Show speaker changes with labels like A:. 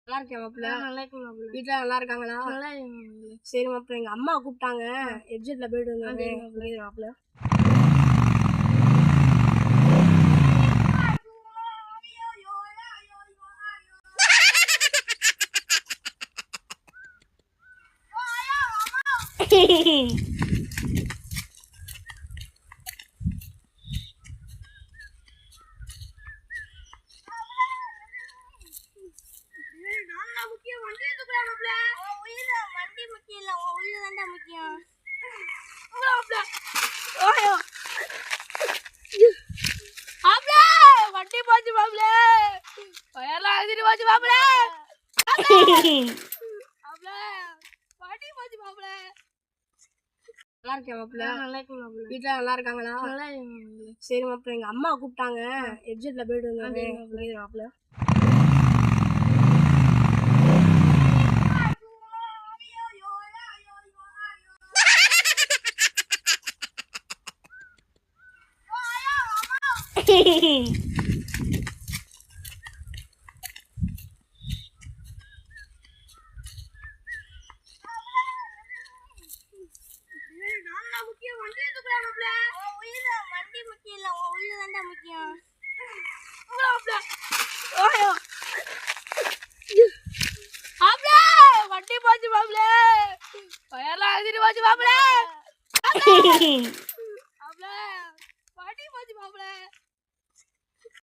A: நல்லா இருக்கேன் மாப்பிள்ள.
B: நல்லா இருக்கு மாப்பிள்ள.
A: வீட்டுல நல்லா இருக்காங்களா?
B: நல்லா இருக்கு.
A: சரி மாப்பிள்ள, எங்க அம்மா கூப்பிட்டாங்க, எட்ஜெட்ல போயிட்டு வந்தேன் மாப்பிள்ள. வண்டி போச்சு மாப்பிள்ள, வயர்லாம் அழுதிட்டு போச்சு மாப்பிள்ள. வண்டி போச்சு மாப்பிள்ள. நல்லா இருக்கேன் மாப்பிள்ள.
B: நல்லா இருக்கு மாப்பிள்ள.
A: வீட்டுல நல்லா இருக்காங்களா?
B: நல்லா இருக்கு.
A: சரி மாப்பிள்ள, எங்க அம்மா கூப்பிட்டாங்க, எட்ஜெட்ல போயிட்டு வந்தேன் மாப்பிள்ள. வண்டி போச்சு மாப்பிள்ள, வயர்லாம் அழுதிட்டு போச்சு மாப்பிள்ள.